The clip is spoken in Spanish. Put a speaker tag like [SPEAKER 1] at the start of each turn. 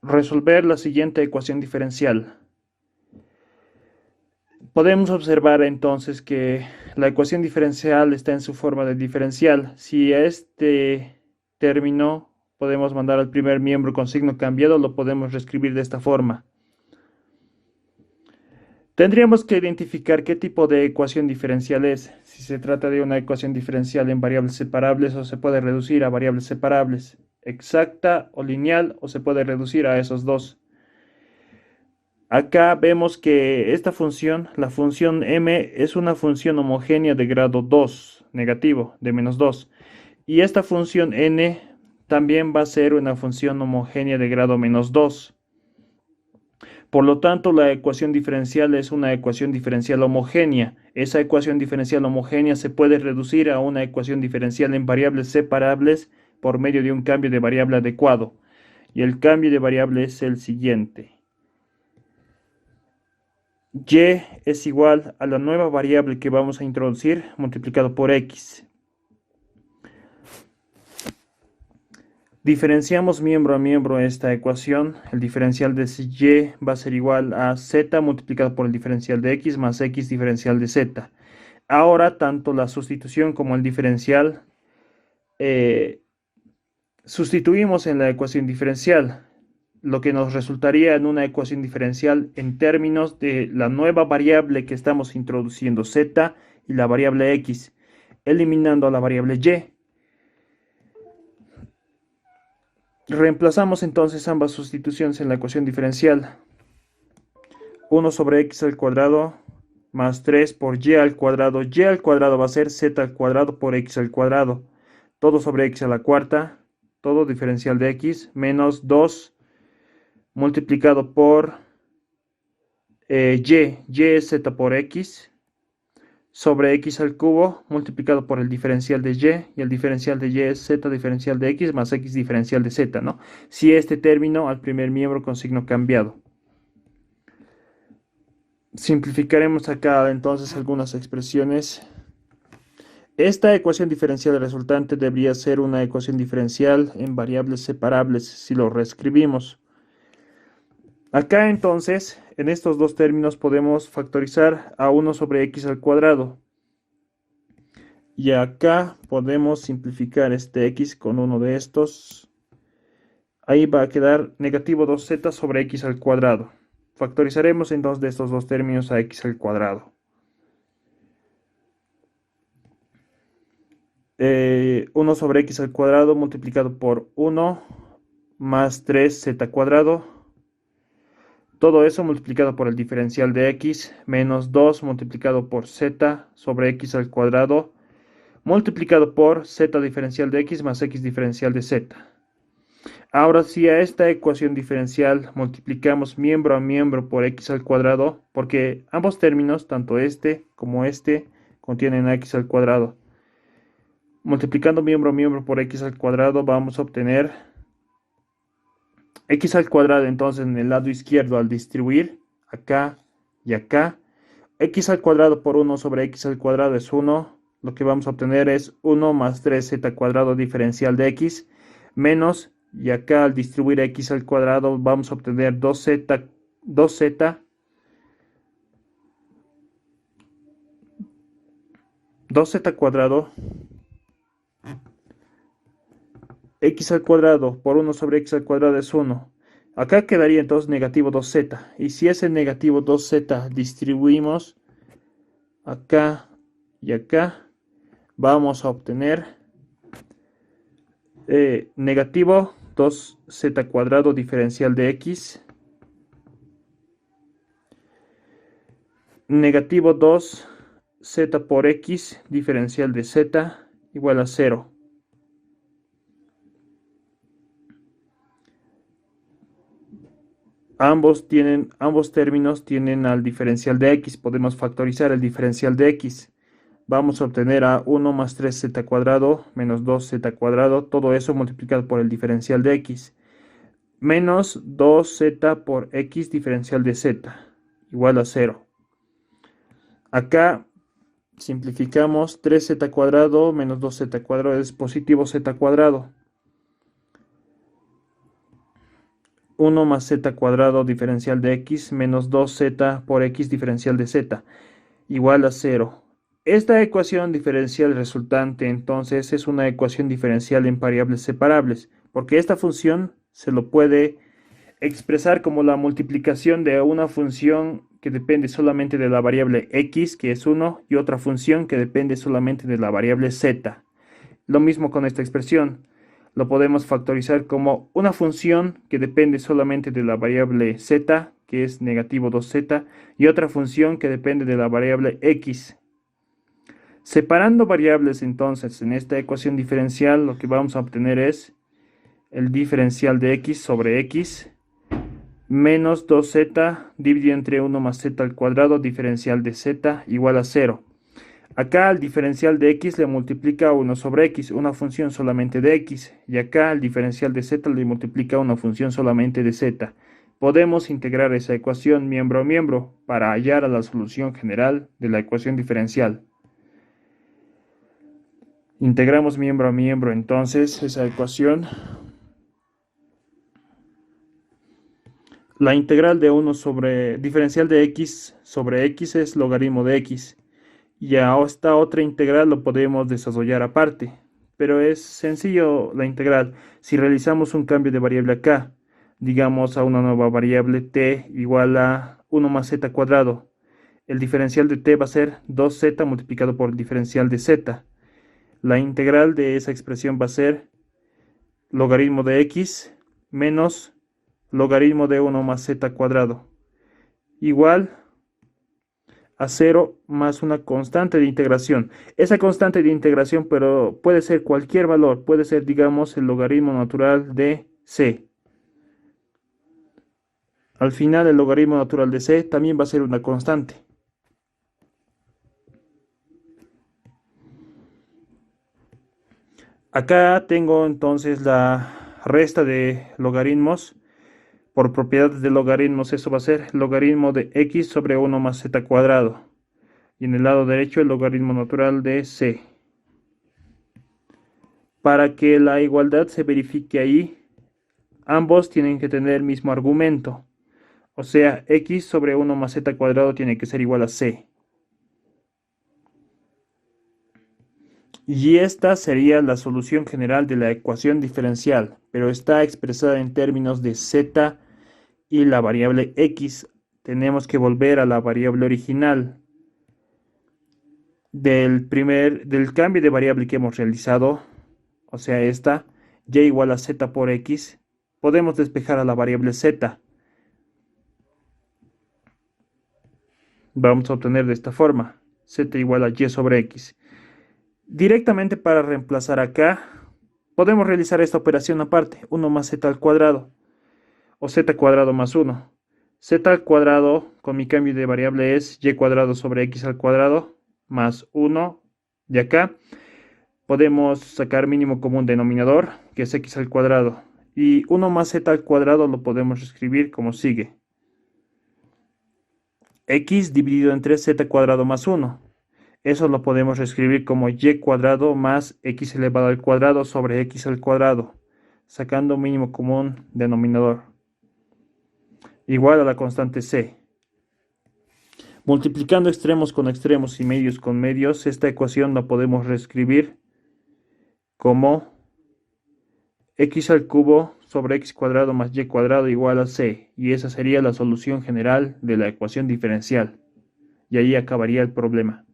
[SPEAKER 1] resolver la siguiente ecuación diferencial. Podemos observar entonces que la ecuación diferencial está en su forma de diferencial. Si a este término podemos mandar al primer miembro con signo cambiado, lo podemos reescribir de esta forma. Tendríamos que identificar qué tipo de ecuación diferencial es, si se trata de una ecuación diferencial en variables separables o se puede reducir a variables separables, exacta o lineal, o se puede reducir a esos dos. Acá vemos que esta función, la función m, es una función homogénea de grado 2, negativo, de menos 2. Y esta función n también va a ser una función homogénea de grado menos 2. Por lo tanto, la ecuación diferencial es una ecuación diferencial homogénea. Esa ecuación diferencial homogénea se puede reducir a una ecuación diferencial en variables separables por medio de un cambio de variable adecuado. Y el cambio de variable es el siguiente. Y es igual a la nueva variable que vamos a introducir multiplicado por x. Diferenciamos miembro a miembro esta ecuación. El diferencial de y va a ser igual a z multiplicado por el diferencial de x más x diferencial de z. Ahora, tanto la sustitución como el diferencial sustituimos en la ecuación diferencial, lo que nos resultaría en una ecuación diferencial en términos de la nueva variable que estamos introduciendo, z, y la variable x, eliminando a la variable y. Reemplazamos entonces ambas sustituciones en la ecuación diferencial. 1 sobre x al cuadrado más 3 por y al cuadrado. Y al cuadrado va a ser z al cuadrado por x al cuadrado. Todo sobre x a la cuarta, todo diferencial de x, menos 2 multiplicado por y es z por x, sobre x al cubo multiplicado por el diferencial de y el diferencial de y es z diferencial de x más x diferencial de z, ¿no? Si este término al primer miembro con signo cambiado. Simplificaremos acá entonces algunas expresiones. Esta ecuación diferencial resultante debería ser una ecuación diferencial en variables separables si lo reescribimos. Acá entonces, en estos dos términos podemos factorizar a 1 sobre x al cuadrado. Y acá podemos simplificar este x con uno de estos. Ahí va a quedar negativo 2z sobre x al cuadrado. Factorizaremos entonces de estos dos términos a x al cuadrado. 1 sobre x al cuadrado multiplicado por 1 más 3z cuadrado. Todo eso multiplicado por el diferencial de x menos 2 multiplicado por z sobre x al cuadrado multiplicado por z diferencial de x más x diferencial de z. Ahora, si a esta ecuación diferencial multiplicamos miembro a miembro por x al cuadrado, porque ambos términos, tanto este como este, contienen a x al cuadrado. Multiplicando miembro a miembro por x al cuadrado, vamos a obtener x al cuadrado entonces en el lado izquierdo al distribuir acá y acá. X al cuadrado por 1 sobre x al cuadrado es 1. Lo que vamos a obtener es 1 más 3z cuadrado diferencial de x menos, y acá al distribuir x al cuadrado vamos a obtener 2z cuadrado x al cuadrado por 1 sobre x al cuadrado es 1. Acá quedaría entonces negativo 2z. Y si ese negativo 2z distribuimos acá y acá, vamos a obtener negativo 2z cuadrado diferencial de x, negativo 2z por x diferencial de z igual a 0. Ambos términos tienen al diferencial de x. Podemos factorizar el diferencial de x. Vamos a obtener a 1 más 3z cuadrado menos 2z cuadrado. Todo eso multiplicado por el diferencial de x. Menos 2z por x diferencial de z. Igual a 0. Acá simplificamos 3z cuadrado menos 2z cuadrado es positivo z cuadrado. 1 más z cuadrado diferencial de x menos 2z por x diferencial de z igual a 0. Esta ecuación diferencial resultante entonces es una ecuación diferencial en variables separables, porque esta función se lo puede expresar como la multiplicación de una función que depende solamente de la variable x, que es 1, y otra función que depende solamente de la variable z. Lo mismo con esta expresión. Lo podemos factorizar como una función que depende solamente de la variable z, que es negativo 2z, y otra función que depende de la variable x. Separando variables entonces en esta ecuación diferencial, lo que vamos a obtener es el diferencial de x sobre x menos 2z dividido entre 1 más z al cuadrado diferencial de z igual a 0. Acá al diferencial de x le multiplica 1 sobre x, una función solamente de x, y acá al diferencial de z le multiplica una función solamente de z. Podemos integrar esa ecuación miembro a miembro para hallar a la solución general de la ecuación diferencial. Integramos miembro a miembro entonces esa ecuación. La integral de 1 sobre diferencial de x sobre x es logaritmo de x. Y a esta otra integral lo podemos desarrollar aparte, pero es sencillo la integral. Si realizamos un cambio de variable acá, digamos a una nueva variable t igual a 1 más z cuadrado, el diferencial de t va a ser 2z multiplicado por el diferencial de z. La integral de esa expresión va a ser logaritmo de x menos logaritmo de 1 más z cuadrado, igual a 0 más una constante de integración. Esa constante de integración, pero puede ser cualquier valor, puede ser, digamos, el logaritmo natural de c. Al final, el logaritmo natural de c también va a ser una constante. Acá tengo entonces la resta de logaritmos. Por propiedades de logaritmos, eso va a ser logaritmo de x sobre 1 más z cuadrado. Y en el lado derecho, el logaritmo natural de c. Para que la igualdad se verifique ahí, ambos tienen que tener el mismo argumento. O sea, x sobre 1 más z cuadrado tiene que ser igual a c. Y esta sería la solución general de la ecuación diferencial, pero está expresada en términos de z y la variable x. Tenemos que volver a la variable original del cambio de variable que hemos realizado, o sea esta, y igual a z por x. Podemos despejar a la variable z. Vamos a obtener de esta forma, z igual a y sobre x. Directamente para reemplazar acá, podemos realizar esta operación aparte, 1 más z al cuadrado, o z cuadrado más 1. Z al cuadrado con mi cambio de variable es y cuadrado sobre x al cuadrado más 1 de acá. Podemos sacar mínimo común denominador, que es x al cuadrado. Y 1 más z al cuadrado lo podemos escribir como sigue. X dividido entre z cuadrado más 1. Eso lo podemos escribir como y cuadrado más x elevado al cuadrado sobre x al cuadrado, sacando mínimo común denominador, igual a la constante c. Multiplicando extremos con extremos y medios con medios, esta ecuación la podemos reescribir como x al cubo sobre x cuadrado más y cuadrado igual a c, y esa sería la solución general de la ecuación diferencial. Y ahí acabaría el problema.